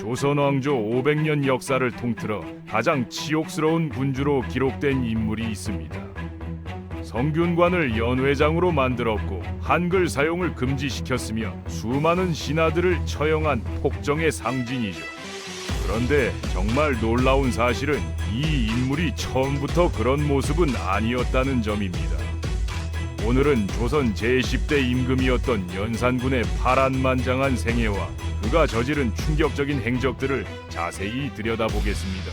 조선 왕조 500년 역사를 통틀어 가장 치욕스러운 군주로 기록된 인물이 있습니다. 성균관을 연회장으로 만들었고 한글 사용을 금지시켰으며 수많은 신하들을 처형한 폭정의 상징이죠. 그런데 정말 놀라운 사실은 이 인물이 처음부터 그런 모습은 아니었다는 점입니다. 오늘은 조선 제10대 임금이었던 연산군의 파란만장한 생애와 그가 저지른 충격적인 행적들을 자세히 들여다보겠습니다.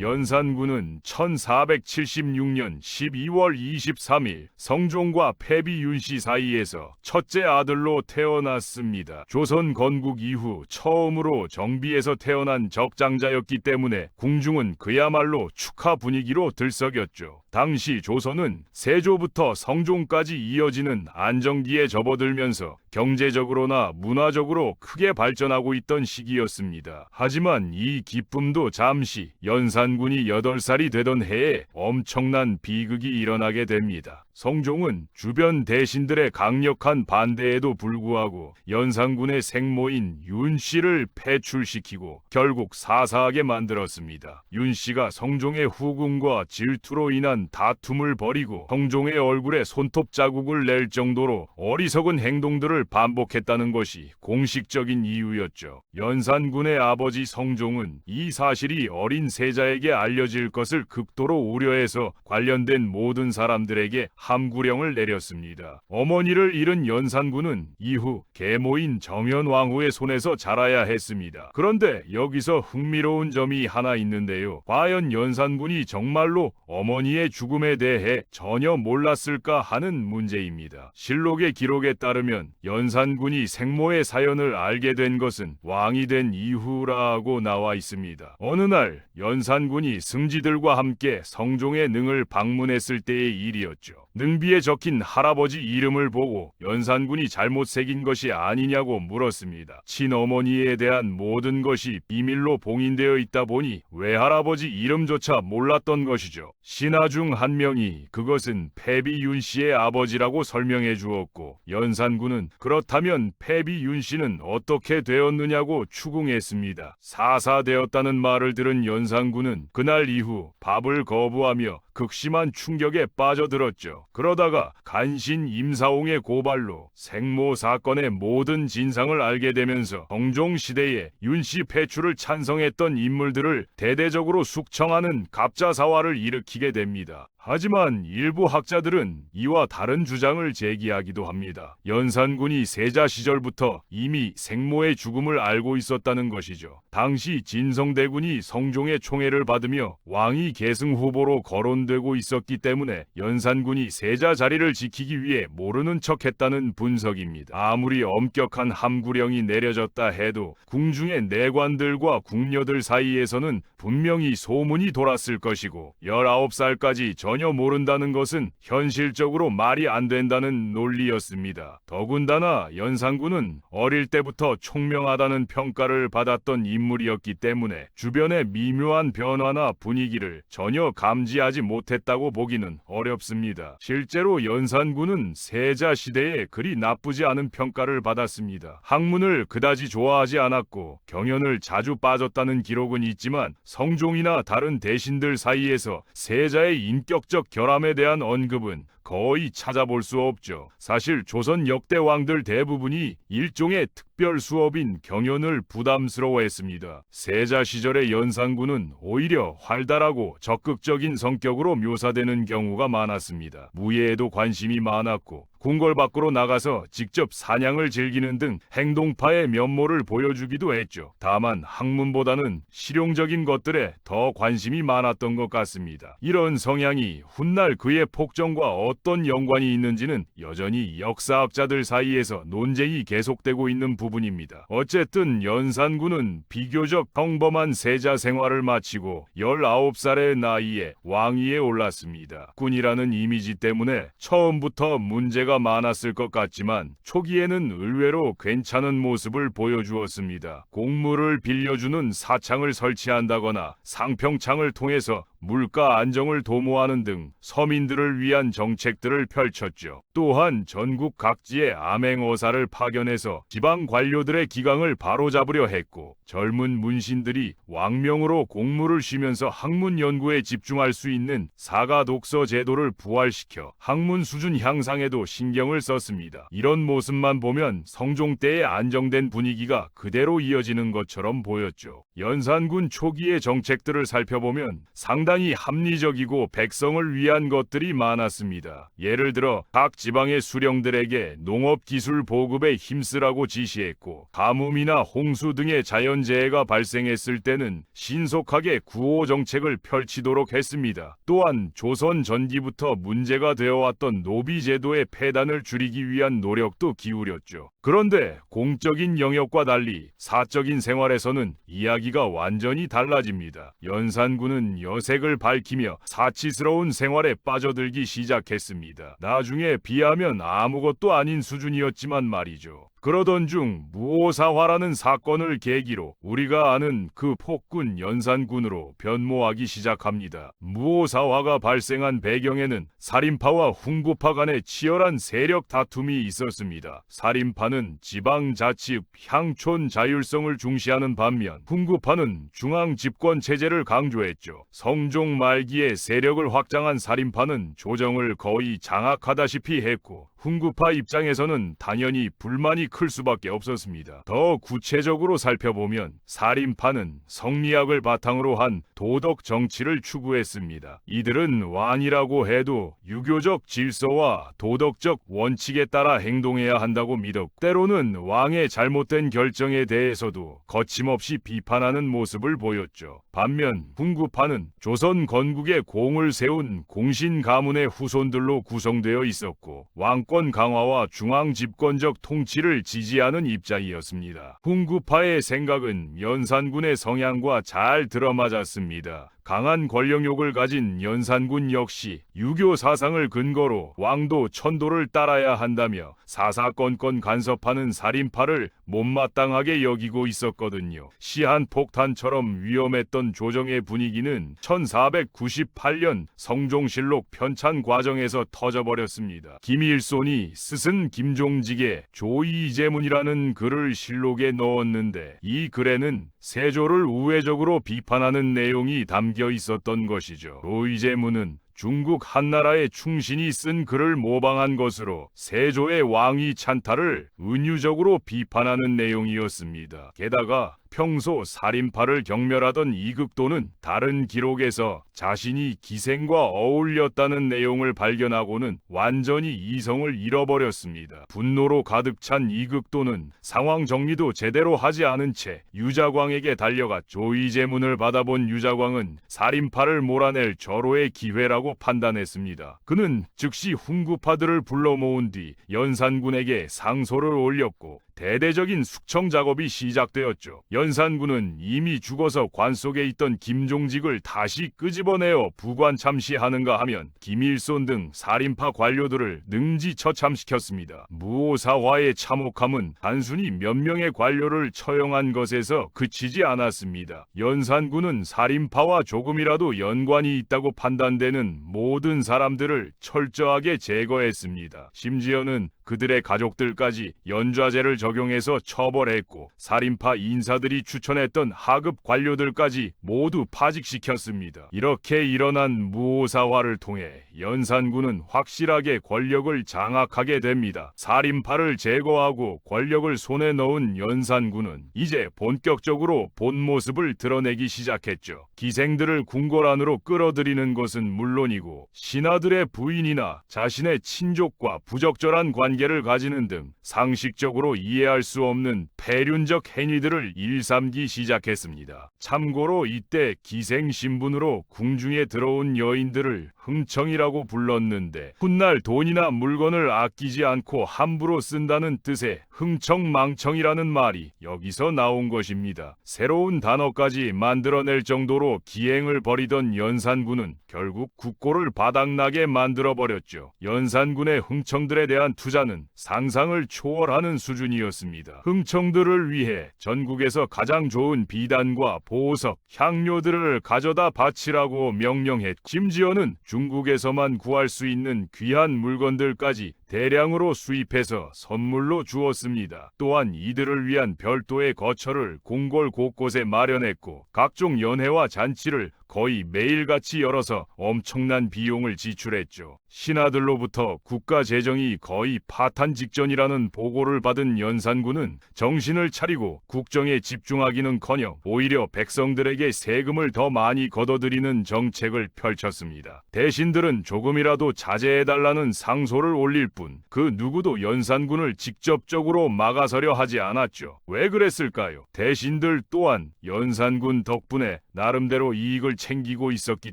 연산군은 1476년 12월 23일 성종과 패비 윤씨 사이에서 첫째 아들로 태어났습니다. 조선 건국 이후 처음으로 정비에서 태어난 적장자였기 때문에 궁중은 그야말로 축하 분위기로 들썩였죠. 당시 조선은 세조부터 성종까지 이어지는 안정기에 접어들면서 경제적으로나 문화적으로 크게 발전하고 있던 시기였습니다. 하지만 이 기쁨도 잠시 연산군이 8살이 되던 해에 엄청난 비극이 일어나게 됩니다. 성종은 주변 대신들의 강력한 반대에도 불구하고 연산군의 생모인 윤씨를 패출시키고 결국 사사하게 만들었습니다. 윤씨가 성종의 후궁과 질투로 인한 다툼을 벌이고 성종의 얼굴에 손톱 자국을 낼 정도로 어리석은 행동들을 반복했다는 것이 공식적인 이유였죠. 연산군의 아버지 성종은 이 사실이 어린 세자에게 알려질 것을 극도로 우려해서 관련된 모든 사람들에게 함구령을 내렸습니다. 어머니를 잃은 연산군은 이후 계모인 정현왕후의 손에서 자라야 했습니다. 그런데 여기서 흥미로운 점이 하나 있는데요. 과연 연산군이 정말로 어머니의 죽음에 대해 전혀 몰랐을까 하는 문제입니다. 실록의 기록에 따르면 연산군이 생모의 사연을 알게 된 것은 왕이 된 이후라고 나와 있습니다. 어느 날 연산군이 승지들과 함께 성종의 능을 방문했을 때의 일이었죠. 능비에 적힌 할아버지 이름을 보고 연산군이 잘못 새긴 것이 아니냐고 물었습니다. 친어머니에 대한 모든 것이 비밀로 봉인되어 있다 보니 외할아버지 이름조차 몰랐던 것이죠. 신하 중 한 명이 그것은 패비 윤씨의 아버지라고 설명해 주었고 연산군은 그렇다면 패비 윤씨는 어떻게 되었느냐고 추궁했습니다. 사사되었다는 말을 들은 연산군은 그날 이후 밥을 거부하며 극심한 충격에 빠져들었죠. 그러다가 간신 임사홍의 고발로 생모 사건의 모든 진상을 알게 되면서 성종 시대에 윤씨 패출을 찬성했던 인물들을 대대적으로 숙청하는 갑자사화를 일으키게 됩니다. 하지만 일부 학자들은 이와 다른 주장을 제기하기도 합니다. 연산군이 세자 시절부터 이미 생모의 죽음을 알고 있었다는 것이죠. 당시 진성대군이 성종의 총애를 받으며 왕위 계승 후보로 거론되고 있었기 때문에 연산군이 세자 자리를 지키기 위해 모르는 척했다는 분석입니다. 아무리 엄격한 함구령이 내려졌다 해도 궁중의 내관들과 궁녀들 사이에서는 분명히 소문이 돌았을 것이고 19살까지 전혀 모른다는 것은 현실적으로 말이 안 된다는 논리였습니다. 더군다나 연산군은 어릴 때부터 총명하다는 평가를 받았던 인물이었기 때문에 주변의 미묘한 변화나 분위기를 전혀 감지하지 못했다고 보기는 어렵습니다. 실제로 연산군은 세자 시대에 그리 나쁘지 않은 평가를 받았습니다. 학문을 그다지 좋아하지 않았고 경연을 자주 빠졌다는 기록은 있지만 성종이나 다른 대신들 사이에서 세자의 인격적 결함에 대한 언급은 거의 찾아볼 수 없죠. 사실 조선 역대 왕들 대부분이 일종의 특별 수업인 경연을 부담스러워했습니다. 세자 시절의 연산군은 오히려 활달하고 적극적인 성격으로 묘사되는 경우가 많았습니다. 무예에도 관심이 많았고 궁궐 밖으로 나가서 직접 사냥을 즐기는 등 행동파의 면모를 보여주기도 했죠. 다만 학문보다는 실용적인 것들에 더 관심이 많았던 것 같습니다. 이런 성향이 훗날 그의 폭정과 어떤 연관이 있는지는 여전히 역사학자들 사이에서 논쟁이 계속되고 있는 부분입니다. 어쨌든 연산군은 비교적 평범한 세자 생활을 마치고 19살의 나이에 왕위에 올랐습니다. 군이라는 이미지 때문에 처음부터 문제가 많았을 것 같지만 초기에는 의외로 괜찮은 모습을 보여주었습니다. 공물을 빌려주는 사창을 설치한다거나 상평창을 통해서 물가 안정을 도모하는 등 서민들을 위한 정책들을 펼쳤죠. 또한 전국 각지에 암행어사를 파견해서 지방 관료들의 기강을 바로잡으려 했고, 젊은 문신들이 왕명으로 공무를 쉬면서 학문 연구에 집중할 수 있는 사가 독서 제도를 부활시켜 학문 수준 향상에도 신경을 썼습니다. 이런 모습만 보면 성종 때의 안정된 분위기가 그대로 이어지는 것처럼 보였죠. 연산군 초기의 정책들을 살펴보면 상당히 합리적이고 백성을 위한 것들이 많았습니다. 예를 들어 각 지방의 수령들에게 농업기술 보급에 힘쓰라고 지시했고, 가뭄이나 홍수 등의 자연재해가 발생했을 때는 신속하게 구호 정책을 펼치도록 했습니다. 또한 조선 전기부터 문제가 되어왔던 노비제도의 폐단을 줄이기 위한 노력도 기울였죠. 그런데 공적인 영역과 달리 사적인 생활에서는 이야기가 완전히 달라집니다. 연산군은 여색을 밝히며 사치스러운 생활에 빠져들기 시작했습니다. 나중에 비하면 아무것도 아닌 수준이었지만 말이죠. 그러던 중 무오사화라는 사건을 계기로 우리가 아는 그 폭군 연산군으로 변모하기 시작합니다. 무오사화가 발생한 배경에는 살인파와 훈구파 간의 치열한 세력 다툼이 있었습니다. 살인파는 지방자치, 향촌 자율성을 중시하는 반면 훈구파는 중앙 집권 체제를 강조했죠. 성종 말기에 세력을 확장한 살인파는 조정을 거의 장악하다시피 했고, 훈구파 입장에서는 당연히 불만이 클 수밖에 없었습니다. 더 구체적으로 살펴보면 살인파는 성리학을 바탕으로 한 도덕 정치를 추구했습니다. 이들은 왕이라고 해도 유교적 질서와 도덕적 원칙에 따라 행동해야 한다고 믿었고, 때로는 왕의 잘못된 결정에 대해서도 거침없이 비판하는 모습을 보였죠. 반면 훈구파는 조선 건국에 공을 세운 공신 가문의 후손들로 구성되어 있었고, 왕권 강화와 중앙 집권적 통치를 지지하는 입장이었습니다. 훈구파의 생각은 연산군의 성향과 잘 들어맞았습니다. 강한 권력욕을 가진 연산군 역시 유교 사상을 근거로 왕도 천도를 따라야 한다며 사사건건 간섭하는 살인파를 못마땅하게 여기고 있었거든요. 시한폭탄처럼 위험했던 조정의 분위기는 1498년 성종실록 편찬 과정에서 터져버렸습니다. 김일손이 스승 김종직의 조이제문이라는 글을 실록에 넣었는데, 이 글에는 세조를 우회적으로 비판하는 내용이 담겨 있었던 것이죠. 조이제문은 중국 한나라의 충신이 쓴 글을 모방한 것으로 세조의 왕위 찬탈을 은유적으로 비판하는 내용이었습니다. 게다가 평소 살인파를 경멸하던 이극도는 다른 기록에서 자신이 기생과 어울렸다는 내용을 발견하고는 완전히 이성을 잃어버렸습니다. 분노로 가득 찬 이극도는 상황 정리도 제대로 하지 않은 채 유자광에게 달려가 조이제문을 받아본 유자광은 살인파를 몰아낼 절호의 기회라고 판단했습니다. 그는 즉시 훈구파들을 불러 모은 뒤 연산군에게 상소를 올렸고, 대대적인 숙청 작업이 시작되었죠. 연산군은 이미 죽어서 관 속에 있던 김종직을 다시 끄집어내어 부관 참시하는가 하면 김일손 등 살인파 관료들을 능지처참시켰습니다. 무오사화의 참혹함은 단순히 몇 명의 관료를 처형한 것에서 그치지 않았습니다. 연산군은 살인파와 조금이라도 연관이 있다고 판단되는 모든 사람들을 철저하게 제거했습니다. 심지어는 그들의 가족들까지 연좌제를 적용해서 처벌했고, 살인파 인사들이 추천했던 하급 관료들까지 모두 파직시켰습니다. 이렇게 일어난 무오사화를 통해 연산군은 확실하게 권력을 장악하게 됩니다. 살인파를 제거하고 권력을 손에 넣은 연산군은 이제 본격적으로 본 모습을 드러내기 시작했죠. 기생들을 궁궐 안으로 끌어들이는 것은 물론이고, 신하들의 부인이나 자신의 친족과 부적절한 관계를 가지는 등 상식적으로 이해할 수 없는 폐륜적 행위들을 일삼기 시작했습니다. 참고로 이때 기생 신분으로 궁중에 들어온 여인들을 흥청이라고 불렀는데, 훗날 돈이나 물건을 아끼지 않고 함부로 쓴다는 뜻의 흥청망청이라는 말이 여기서 나온 것입니다. 새로운 단어까지 만들어낼 정도로 기행을 벌이던 연산군은 결국 국고를 바닥나게 만들어버렸죠. 연산군의 흥청들에 대한 투자는 대하는 상상을 초월하는 수준이었습니다. 흥청들을 위해 전국에서 가장 좋은 비단과 보석, 향료들을 가져다 바치라고 명령했고, 심지어는 중국에서만 구할 수 있는 귀한 물건들까지 대량으로 수입해서 선물로 주었습니다. 또한 이들을 위한 별도의 거처를 궁궐 곳곳에 마련했고, 각종 연회와 잔치를 거의 매일같이 열어서 엄청난 비용을 지출했죠. 신하들로부터 국가 재정이 거의 파탄 직전이라는 보고를 받은 연산군은 정신을 차리고 국정에 집중하기는커녕 오히려 백성들에게 세금을 더 많이 걷어들이는 정책을 펼쳤습니다. 대신들은 조금이라도 자제해달라는 상소를 올릴 뿐 그 누구도 연산군을 직접적으로 막아서려 하지 않았죠. 왜 그랬을까요? 대신들 또한 연산군 덕분에 나름대로 이익을 챙기고 있었기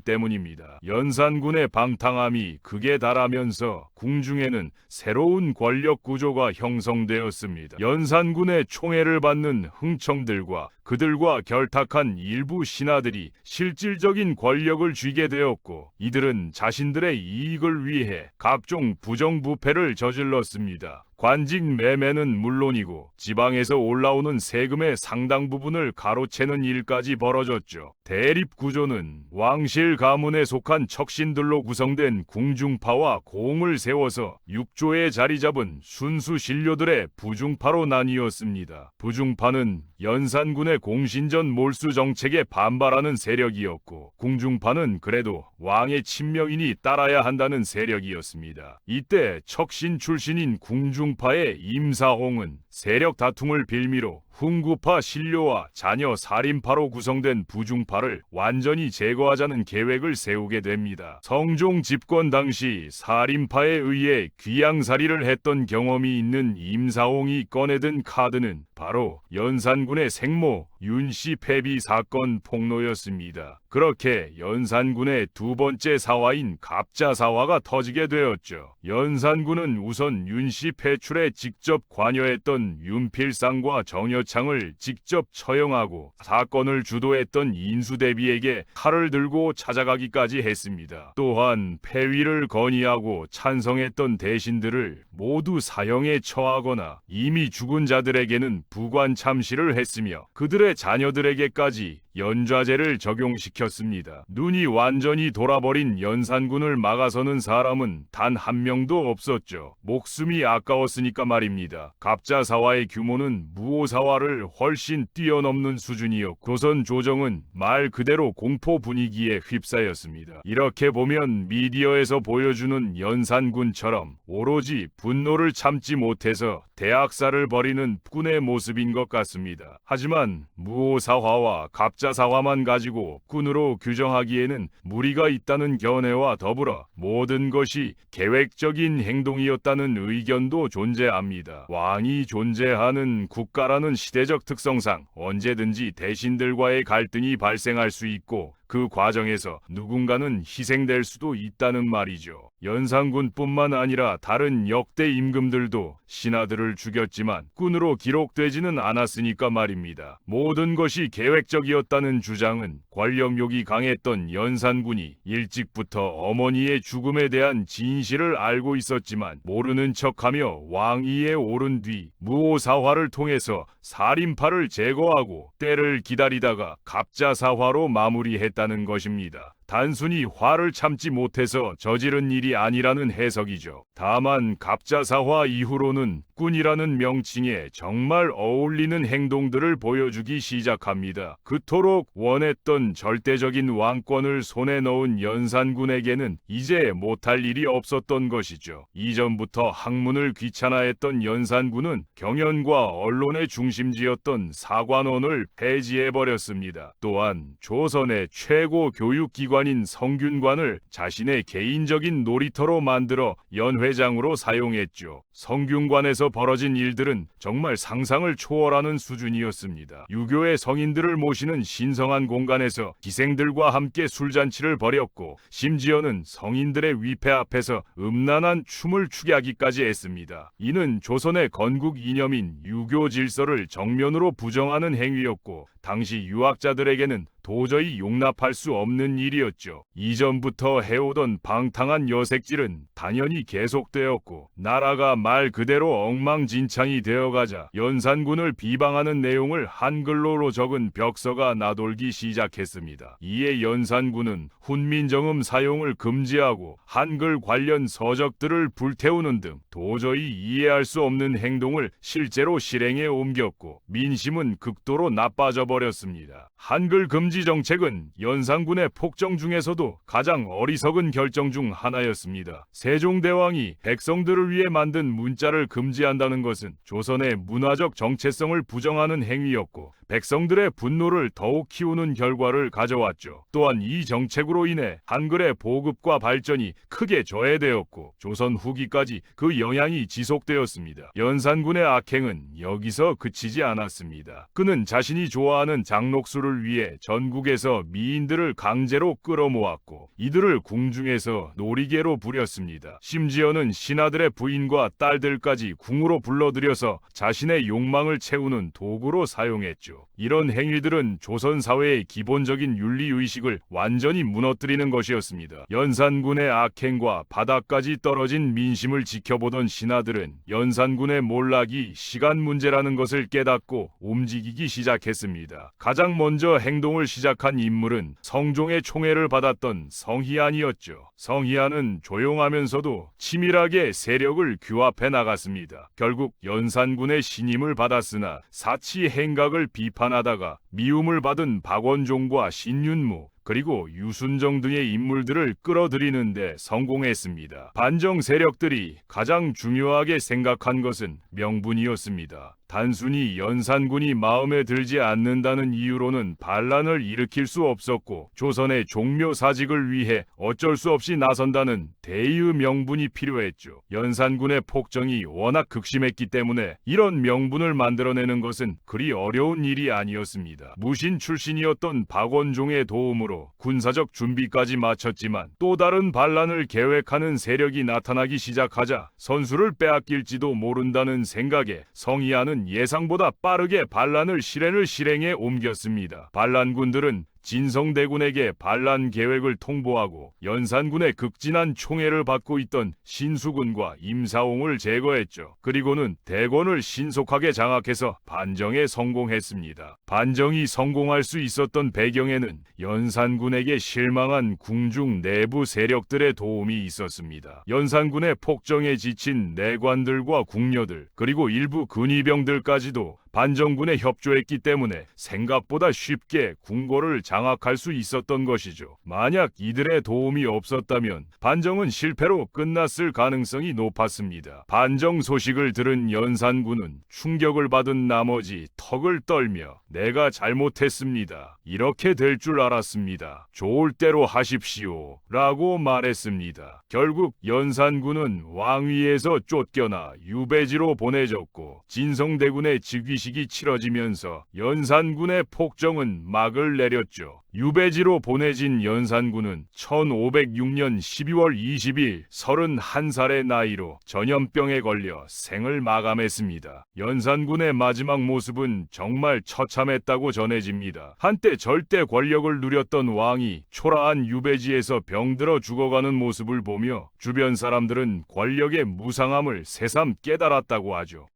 때문입니다. 연산군의 방탕함이 극에 달하면서 궁중에는 새로운 권력 구조가 형성되었습니다. 연산군의 총애를 받는 흥청들과 그들과 결탁한 일부 신하들이 실질적인 권력을 쥐게 되었고, 이들은 자신들의 이익을 위해 각종 부정부패를 저질렀습니다. 관직 매매는 물론이고 지방에서 올라오는 세금의 상당 부분을 가로채는 일까지 벌어졌죠. 대립 구조는 왕실 가문에 속한 척신들로 구성된 궁중파와 공을 세워서 육조에 자리 잡은 순수 신료들의 부중파로 나뉘었습니다. 부중파는 연산군의 공신전 몰수 정책에 반발하는 세력이었고, 궁중파는 그래도 왕의 친명인이 따라야 한다는 세력이었습니다. 이때 척신 출신인 궁중파의 임사홍은 세력 다툼을 빌미로 훈구파 신료와 자녀 살인파로 구성된 부중파를 완전히 제거하자는 계획을 세우게 됩니다. 성종 집권 당시 살인파에 의해 귀양살이를 했던 경험이 있는 임사홍이 꺼내든 카드는 바로 연산군의 생모 윤씨 폐비 사건 폭로였습니다. 그렇게 연산군의 두 번째 사화인 갑자사화가 터지게 되었죠. 연산군은 우선 윤씨 패출에 직접 관여했던 윤필상과 정여창을 직접 처형하고, 사건을 주도했던 인수대비에게 칼을 들고 찾아가기까지 했습니다. 또한 폐위를 건의하고 찬성했던 대신들을 모두 사형에 처하거나 이미 죽은 자들에게는 부관 참시를 했으며, 그들의 자녀들에게까지 연좌제를 적용시켰습니다. 눈이 완전히 돌아버린 연산군을 막아서는 사람은 단 한 명도 없었죠. 목숨이 아까웠으니까 말입니다. 갑자사화의 규모는 무오사화를 훨씬 뛰어넘는 수준이었고, 조선 조정은 말 그대로 공포 분위기에 휩싸였습니다. 이렇게 보면 미디어에서 보여주는 연산군처럼 오로지 분노를 참지 못해서 대학살을 벌이는 꾼의 모습인 것 같습니다. 하지만 무오사화와 갑자사화만 가지고 꾼으로 규정하기에는 무리가 있다는 견해와 더불어 모든 것이 계획적인 행동이었다는 의견도 존재합니다. 왕이 존재하는 국가라는 시대적 특성상 언제든지 대신들과의 갈등이 발생할 수 있고, 그 과정에서 누군가는 희생될 수도 있다는 말이죠. 연산군뿐만 아니라 다른 역대 임금들도 신하들을 죽였지만 꾼으로 기록되지는 않았으니까 말입니다. 모든 것이 계획적이었다는 주장은 권력욕이 강했던 연산군이 일찍부터 어머니의 죽음에 대한 진실을 알고 있었지만 모르는 척하며 왕위에 오른 뒤 무오사화를 통해서 살인파를 제거하고 때를 기다리다가 갑자사화로 마무리했다는 것입니다. 단순히 화를 참지 못해서 저지른 일이 아니라는 해석이죠. 다만 갑자사화 이후로는 꾼이라는 명칭에 정말 어울리는 행동들을 보여주기 시작합니다. 그토록 원했던 절대적인 왕권을 손에 넣은 연산군에게는 이제 못할 일이 없었던 것이죠. 이전부터 학문을 귀찮아했던 연산군은 경연과 언론의 중심지였던 사관원을 폐지해버렸습니다. 또한 조선의 최고 교육기관인 성균관을 자신의 개인적인 놀이터로 만들어 연회장으로 사용했죠. 성균관에서 벌어진 일들은 정말 상상을 초월하는 수준이었습니다. 유교의 성인들을 모시는 신성한 공간에서 기생들과 함께 술잔치를 벌였고, 심지어는 성인들의 위패 앞에서 음란한 춤을 추게 하기까지 했습니다. 이는 조선의 건국 이념인 유교 질서를 정면으로 부정하는 행위였고, 당시 유학자들에게는 도저히 용납할 수 없는 일이었죠. 이전부터 해오던 방탕한 여색질은 당연히 계속되었고 나라가 말 그대로 엉망진창이 되어가자 연산군을 비방하는 내용을 한글로로 적은 벽서가 나돌기 시작했습니다. 이에 연산군은 훈민정음 사용을 금지하고 한글 관련 서적들을 불태우는 등 도저히 이해할 수 없는 행동을 실제로 실행에 옮겼고 민심은 극도로 나빠져 버렸습니다. 한글 금지 정책은 연산군의 폭정 중에서도 가장 어리석은 결정 중 하나였습니다. 세종대왕이 백성들을 위해 만든 문자를 금지한다는 것은 조선의 문화적 정체성을 부정하는 행위였고 백성들의 분노를 더욱 키우는 결과를 가져왔죠. 또한 이 정책으로 인해 한글의 보급과 발전이 크게 저해되었고 조선 후기까지 그 영향이 지속되었습니다. 연산군의 악행은 여기서 그치지 않았습니다. 그는 자신이 좋아하는 장녹수를 위해 전국에서 미인들을 강제로 끌어모았고 이들을 궁중에서 놀이개로 부렸습니다. 심지어는 신하들의 부인과 딸들까지 궁으로 불러들여서 자신의 욕망을 채우는 도구로 사용했죠. 이런 행위들은 조선 사회의 기본적인 윤리의식을 완전히 무너뜨리는 것이었습니다. 연산군의 악행과 바닥까지 떨어진 민심을 지켜보던 신하들은 연산군의 몰락이 시간 문제라는 것을 깨닫고 움직이기 시작했습니다. 가장 먼저 행동을 시작한 인물은 성종의 총애를 받았던 성희안이었죠. 성희안은 조용하면서도 치밀하게 세력을 규합해 나갔습니다. 결국 연산군의 신임을 받았으나 사치 행각을 비판하다가 미움을 받은 박원종과 신윤무 그리고 유순정 등의 인물들을 끌어들이는데 성공했습니다. 반정 세력들이 가장 중요하게 생각한 것은 명분이었습니다. 단순히 연산군이 마음에 들지 않는다는 이유로는 반란을 일으킬 수 없었고 조선의 종묘 사직을 위해 어쩔 수 없이 나선다는 대의의 명분이 필요했죠. 연산군의 폭정이 워낙 극심했기 때문에 이런 명분을 만들어내는 것은 그리 어려운 일이 아니었습니다. 무신 출신이었던 박원종의 도움으로 군사적 준비까지 마쳤지만 또 다른 반란을 계획하는 세력이 나타나기 시작하자 선수를 빼앗길지도 모른다는 생각에 성희안은 예상보다 빠르게 반란을 실행에 옮겼습니다. 반란군들은 진성대군에게 반란 계획을 통보하고 연산군의 극진한 총애를 받고 있던 신수군과 임사옹을 제거했죠. 그리고는 대권을 신속하게 장악해서 반정에 성공했습니다. 반정이 성공할 수 있었던 배경에는 연산군에게 실망한 궁중 내부 세력들의 도움이 있었습니다. 연산군의 폭정에 지친 내관들과 궁녀들 그리고 일부 근위병들까지도 반정군에 협조했기 때문에 생각보다 쉽게 궁궐을 장악할 수 있었던 것이죠. 만약 이들의 도움이 없었다면 반정은 실패로 끝났을 가능성이 높았습니다. 반정 소식을 들은 연산군은 충격을 받은 나머지 턱을 떨며 내가 잘못했습니다. 이렇게 될 줄 알았습니다. 좋을 대로 하십시오. 라고 말했습니다. 결국 연산군은 왕위에서 쫓겨나 유배지로 보내졌고 진성대군의 즉위식이 치러지면서 연산군의 폭정은 막을 내렸죠. 유배지로 보내진 연산군은 1506년 12월 20일 31살의 나이로 전염병에 걸려 생을 마감했습니다. 연산군의 마지막 모습은 정말 처참했다고 전해집니다. 한때 절대 권력을 누렸던 왕이 초라한 유배지에서 병들어 죽어가는 모습을 보며 주변 사람들은 권력의 무상함을 새삼 깨달았다고 하죠.